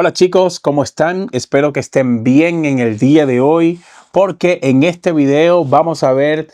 Hola chicos, ¿cómo están? Espero que estén bien en el día de hoy porque en este video vamos a ver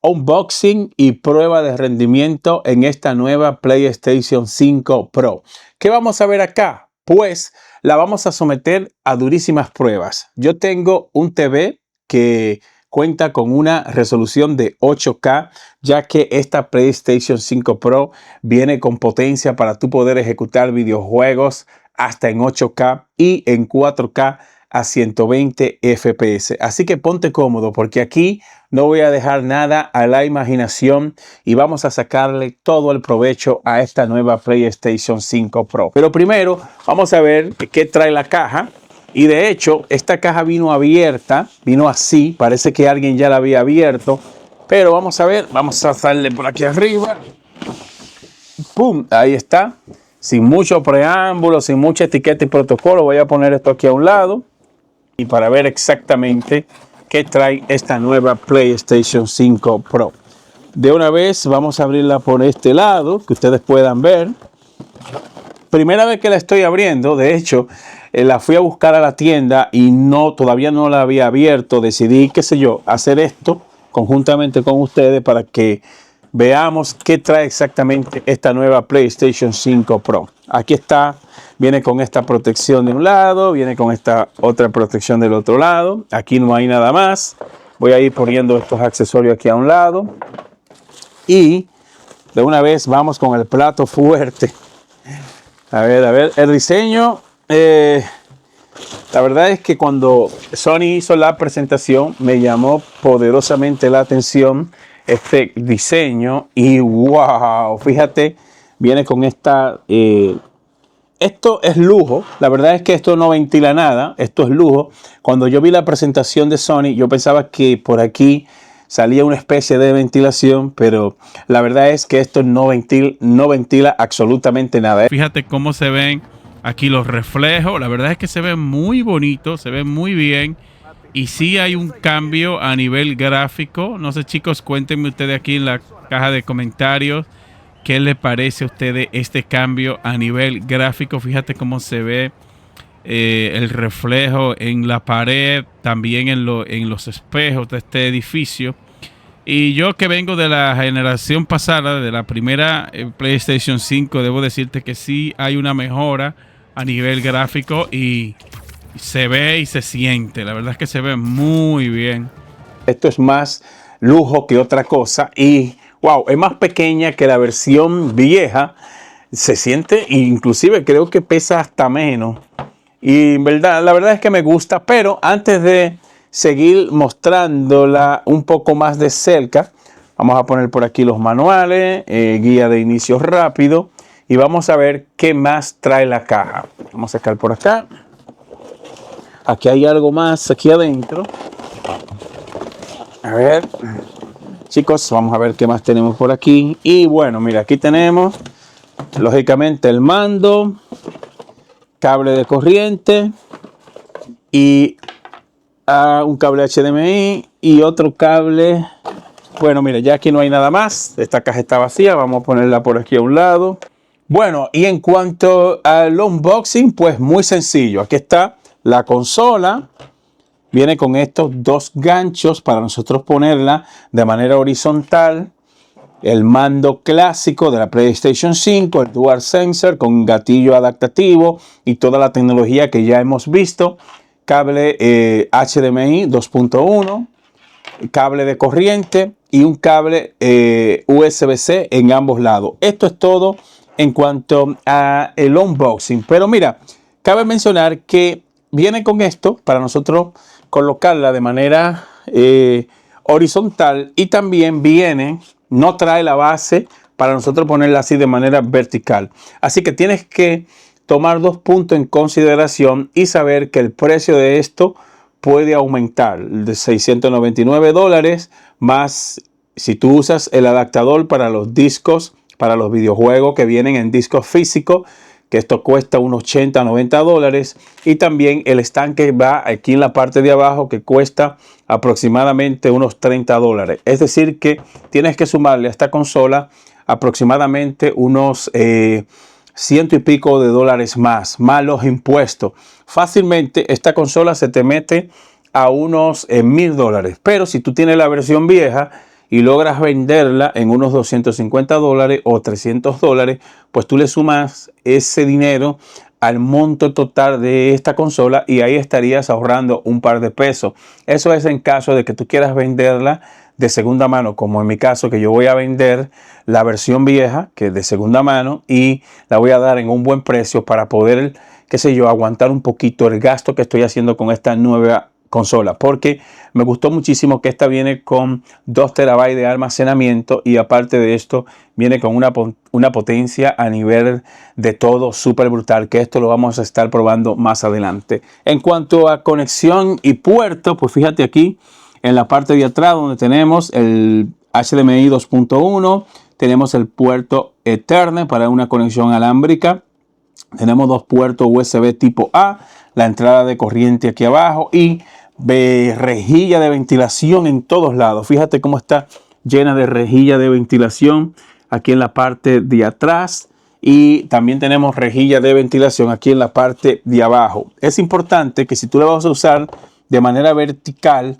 unboxing y prueba de rendimiento en esta nueva PlayStation 5 Pro. ¿Qué vamos a ver acá? Pues la vamos a someter a durísimas pruebas. Yo tengo un TV que cuenta con una resolución de 8K, ya que esta PlayStation 5 Pro viene con potencia para tú poder ejecutar videojuegos hasta en 8K y en 4K a 120 FPS. Así que ponte cómodo porque aquí no voy a dejar nada a la imaginación y vamos a sacarle todo el provecho a esta nueva PlayStation 5 Pro. Pero primero vamos a ver qué trae la caja. Y de hecho, esta caja vino abierta, vino así, parece que alguien ya la había abierto. Pero vamos a ver, vamos a darle por aquí arriba. ¡Pum! Ahí está. Sin mucho preámbulo, sin mucha etiqueta y protocolo, voy a poner esto aquí a un lado. Y para ver exactamente qué trae esta nueva PlayStation 5 Pro. De una vez vamos a abrirla por este lado, que ustedes puedan ver. Primera vez que la estoy abriendo, de hecho, la fui a buscar a la tienda y todavía no la había abierto. Decidí, qué sé yo, hacer esto conjuntamente con ustedes para que veamos qué trae exactamente esta nueva PlayStation 5 Pro. Aquí está, viene con esta protección de un lado, viene con esta otra protección del otro lado. Aquí no hay nada más. Voy a ir poniendo estos accesorios aquí a un lado. Y de una vez vamos con el plato fuerte. A ver, el diseño, la verdad es que cuando Sony hizo la presentación me llamó poderosamente la atención este diseño y wow, fíjate, viene con esta, esto es lujo, la verdad es que esto no ventila nada, esto es lujo. Cuando yo vi la presentación de Sony yo pensaba que por aquí salía una especie de ventilación, pero la verdad es que esto no ventila absolutamente nada. Fíjate cómo se ven aquí los reflejos. La verdad es que se ve muy bonito, se ve muy bien. Y sí hay un cambio a nivel gráfico. No sé, chicos, cuéntenme ustedes aquí en la caja de comentarios qué les parece a ustedes este cambio a nivel gráfico. Fíjate cómo se ve el reflejo en la pared, también en los espejos de este edificio. Y yo que vengo de la generación pasada, de la primera PlayStation 5, debo decirte que sí hay una mejora a nivel gráfico y se ve y se siente. La verdad es que se ve muy bien. Esto es más lujo que otra cosa y wow, es más pequeña que la versión vieja. Se siente, inclusive creo que pesa hasta menos. Y la verdad es que me gusta, pero antes de seguir mostrándola un poco más de cerca, vamos a poner por aquí los manuales, guía de inicio rápido y vamos a ver qué más trae la caja. Vamos a sacar por acá. Aquí hay algo más aquí adentro. A ver, chicos, vamos a ver qué más tenemos por aquí. Y bueno, mira, aquí tenemos lógicamente el mando, cable de corriente y un cable HDMI y otro cable. Bueno, mira, ya aquí no hay nada más. Esta caja está vacía, vamos a ponerla por aquí a un lado. Bueno, y en cuanto al unboxing, pues muy sencillo. Aquí está la consola. Viene con estos dos ganchos para nosotros ponerla de manera horizontal. El mando clásico de la PlayStation 5, el Dual Sensor con gatillo adaptativo y toda la tecnología que ya hemos visto. Cable HDMI 2.1, cable de corriente y un cable USB-C en ambos lados. Esto es todo en cuanto a el unboxing. Pero mira, cabe mencionar que viene con esto para nosotros colocarla de manera horizontal y también viene, no trae la base para nosotros ponerla así de manera vertical. Así que tienes que tomar dos puntos en consideración y saber que el precio de esto puede aumentar de $699 más si tú usas el adaptador para los discos, para los videojuegos que vienen en discos físicos, que esto cuesta unos $80 a $90 y también el stand que va aquí en la parte de abajo que cuesta aproximadamente unos $30. Es decir que tienes que sumarle a esta consola aproximadamente unos ciento y pico de dólares más los impuestos. Fácilmente esta consola se te mete a unos $1000. Pero si tú tienes la versión vieja y logras venderla en unos $250 o $300, pues tú le sumas ese dinero al monto total de esta consola y ahí estarías ahorrando un par de pesos. Eso es en caso de que tú quieras venderla de segunda mano, como en mi caso, que yo voy a vender la versión vieja, que es de segunda mano, y la voy a dar en un buen precio para poder, qué sé yo, aguantar un poquito el gasto que estoy haciendo con esta nueva consola, porque me gustó muchísimo que esta viene con 2 TB de almacenamiento y aparte de esto viene con una potencia a nivel de todo súper brutal, que esto lo vamos a estar probando más adelante. En cuanto a conexión y puerto, pues fíjate aquí en la parte de atrás donde tenemos el HDMI 2.1, tenemos el puerto Ethernet para una conexión alámbrica, tenemos 2 puertos USB tipo A, la entrada de corriente aquí abajo y rejilla de ventilación en todos lados. Fíjate cómo está llena de rejilla de ventilación aquí en la parte de atrás y también tenemos rejilla de ventilación aquí en la parte de abajo. Es importante que si tú la vas a usar de manera vertical,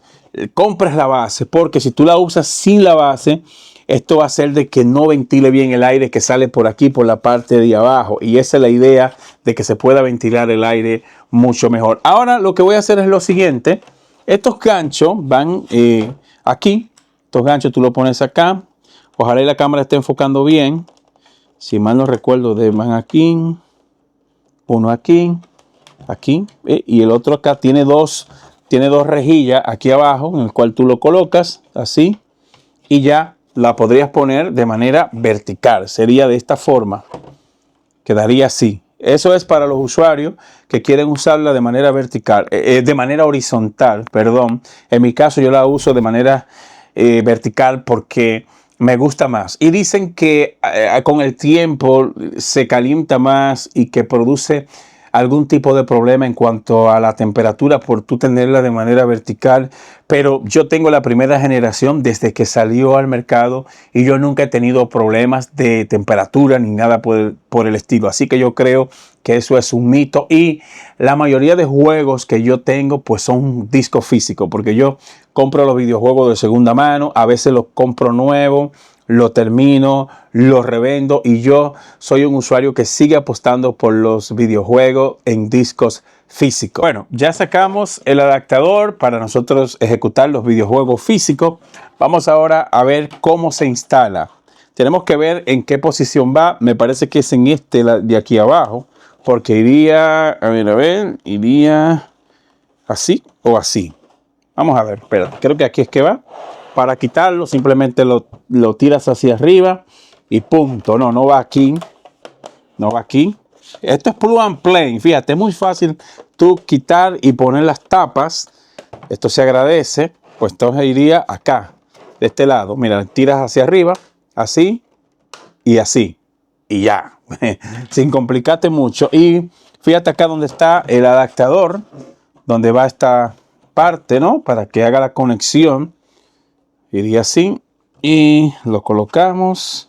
compres la base, porque si tú la usas sin la base, esto va a hacer de que no ventile bien el aire que sale por aquí, por la parte de abajo. Y esa es la idea, de que se pueda ventilar el aire mucho mejor. Ahora lo que voy a hacer es lo siguiente. Estos ganchos van aquí. Estos ganchos tú los pones acá. Ojalá y la cámara esté enfocando bien. Si mal no recuerdo, van aquí. Uno aquí. Aquí. Y el otro acá tiene dos rejillas aquí abajo, en el cual tú lo colocas así. Y ya la podrías poner de manera vertical. Sería de esta forma. Quedaría así. Eso es para los usuarios que quieren usarla de manera vertical, de manera horizontal, perdón. En mi caso yo la uso de manera vertical porque me gusta más. Y dicen que con el tiempo se calienta más y que produce algún tipo de problema en cuanto a la temperatura por tú tenerla de manera vertical, pero yo tengo la primera generación desde que salió al mercado y yo nunca he tenido problemas de temperatura ni nada por el estilo, así que yo creo que eso es un mito y la mayoría de juegos que yo tengo pues son discos físicos, porque yo compro los videojuegos de segunda mano, a veces los compro nuevos, lo termino, lo revendo y yo soy un usuario que sigue apostando por los videojuegos en discos físicos. Bueno, ya sacamos el adaptador para nosotros ejecutar los videojuegos físicos. Vamos ahora a ver cómo se instala. Tenemos que ver en qué posición va. Me parece que es en este de aquí abajo, porque iría, iría así o así. Vamos a ver, espera, creo que aquí es que va. Para quitarlo simplemente lo tiras hacia arriba y punto. No va aquí. No va aquí. Esto es plug and play. Fíjate, es muy fácil tú quitar y poner las tapas. Esto se agradece. Pues entonces iría acá, de este lado. Mira, tiras hacia arriba, así y así. Y ya. Sin complicarte mucho. Y fíjate acá donde está el adaptador, donde va esta parte, ¿no? Para que haga la conexión. Iría así y lo colocamos.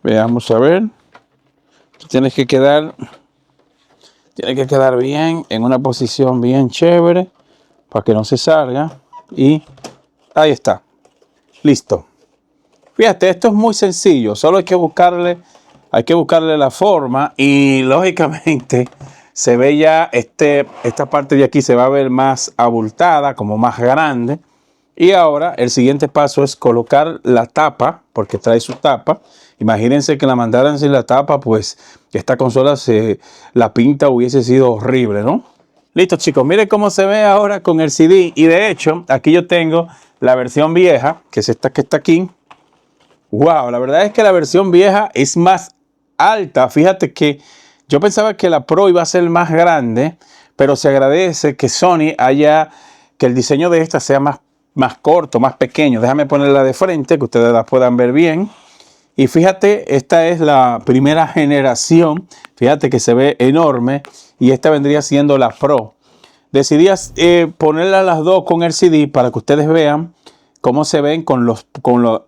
Veamos a ver. Tiene que quedar bien en una posición bien chévere para que no se salga. Y ahí está. Listo. Fíjate, esto es muy sencillo. Solo hay que buscarle la forma y lógicamente se ve ya esta parte de aquí se va a ver más abultada, como más grande. Y ahora el siguiente paso es colocar la tapa, porque trae su tapa. Imagínense que la mandaran sin la tapa, pues esta consola la pinta hubiese sido horrible, ¿no? Listo, chicos, miren cómo se ve ahora con el CD. Y de hecho, aquí yo tengo la versión vieja, que es esta que está aquí. Wow, la verdad es que la versión vieja es más alta. Fíjate que yo pensaba que la Pro iba a ser más grande, pero se agradece que Sony que el diseño de esta sea más corto, más pequeño. Déjame ponerla de frente, que ustedes la puedan ver bien. Y fíjate, esta es la primera generación. Fíjate que se ve enorme. Y esta vendría siendo la Pro. Decidí ponerla las dos con el CD para que ustedes vean cómo se ven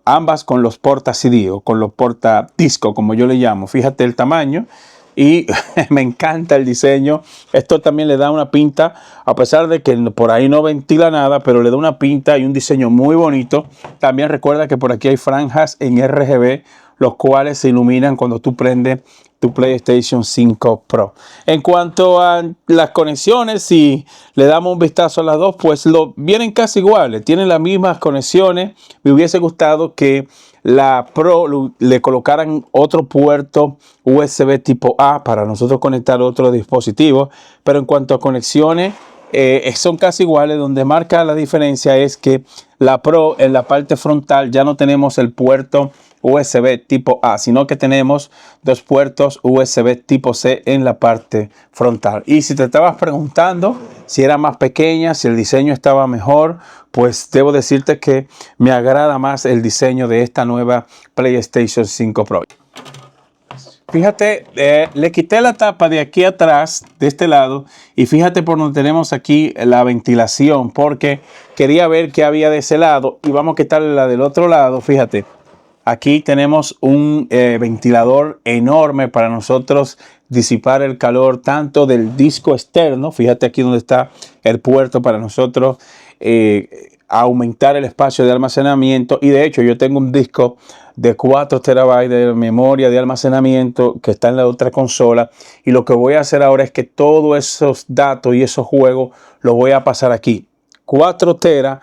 ambas con los porta CD o con los porta disco, como yo le llamo. Fíjate el tamaño. Y me encanta el diseño. Esto también le da una pinta, a pesar de que por ahí no ventila nada, pero le da una pinta y un diseño muy bonito. También recuerda que por aquí hay franjas en RGB, los cuales se iluminan cuando tú prendes tu PlayStation 5 Pro. En cuanto a las conexiones, si le damos un vistazo a las dos, pues vienen casi iguales, tienen las mismas conexiones. Me hubiese gustado que la Pro le colocaran otro puerto USB tipo A para nosotros conectar otro dispositivo, pero en cuanto a conexiones, son casi iguales. Donde marca la diferencia es que la Pro, en la parte frontal, ya no tenemos el puerto USB tipo A, sino que tenemos dos puertos USB tipo C en la parte frontal. Y si te estabas preguntando si era más pequeña, si el diseño estaba mejor, pues debo decirte que me agrada más el diseño de esta nueva PlayStation 5 Pro. Fíjate, le quité la tapa de aquí atrás, de este lado, y fíjate por donde tenemos aquí la ventilación, porque quería ver qué había de ese lado, y vamos a quitarle la del otro lado. Fíjate, aquí tenemos un ventilador enorme para nosotros disipar el calor tanto del disco externo. Fíjate aquí donde está el puerto para nosotros aumentar el espacio de almacenamiento. Y de hecho yo tengo un disco de 4 terabytes de memoria de almacenamiento que está en la otra consola. Y lo que voy a hacer ahora es que todos esos datos y esos juegos los voy a pasar aquí. 4 teras.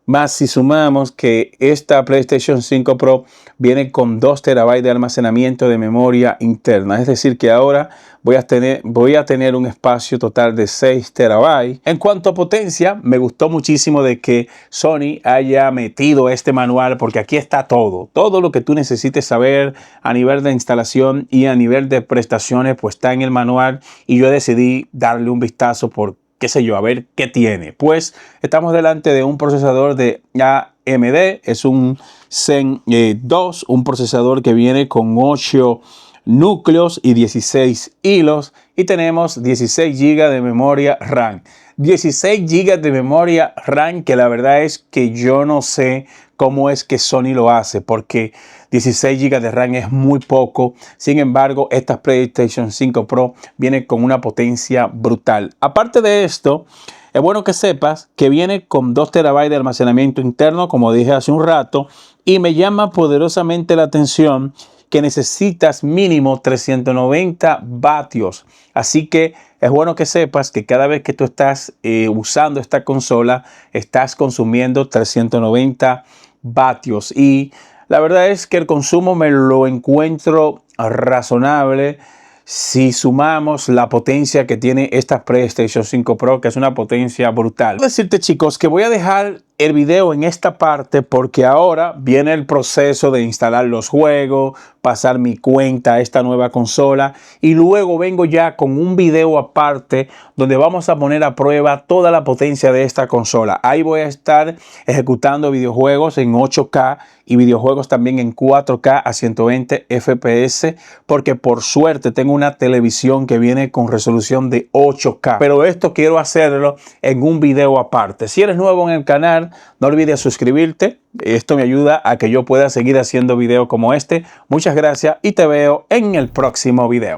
Más si sumamos que esta PlayStation 5 Pro viene con 2 terabytes de almacenamiento de memoria interna. Es decir, que ahora voy a tener un espacio total de 6 terabytes. En cuanto a potencia, me gustó muchísimo de que Sony haya metido este manual, porque aquí está todo. Todo lo que tú necesites saber a nivel de instalación y a nivel de prestaciones, pues está en el manual. Y yo decidí darle un vistazo por qué sé yo, a ver qué tiene. Pues estamos delante de un procesador de AMD, es un Zen 2, un procesador que viene con 8 núcleos y 16 hilos, y tenemos 16 GB de memoria RAM. 16 GB de memoria RAM, que la verdad es que yo no sé cómo es que Sony lo hace, porque 16 GB de RAM es muy poco. Sin embargo, esta PlayStation 5 Pro viene con una potencia brutal. Aparte de esto, es bueno que sepas que viene con 2 terabytes de almacenamiento interno, como dije hace un rato, y me llama poderosamente la atención que necesitas mínimo 390 vatios. Así que es bueno que sepas que cada vez que tú estás usando esta consola, estás consumiendo 390 vatios. Y la verdad es que el consumo me lo encuentro razonable si sumamos la potencia que tiene esta PlayStation 5 Pro, que es una potencia brutal. Quiero decirte, chicos, que voy a dejar el video en esta parte porque ahora viene el proceso de instalar los juegos, pasar mi cuenta a esta nueva consola, y luego vengo ya con un video aparte donde vamos a poner a prueba toda la potencia de esta consola. Ahí voy a estar ejecutando videojuegos en 8K y videojuegos también en 4K a 120 FPS, porque por suerte tengo una televisión que viene con resolución de 8K. Pero esto quiero hacerlo en un video aparte. Si eres nuevo en el canal, no olvides suscribirte. Esto me ayuda a que yo pueda seguir haciendo videos como este. Muchas gracias y te veo en el próximo video.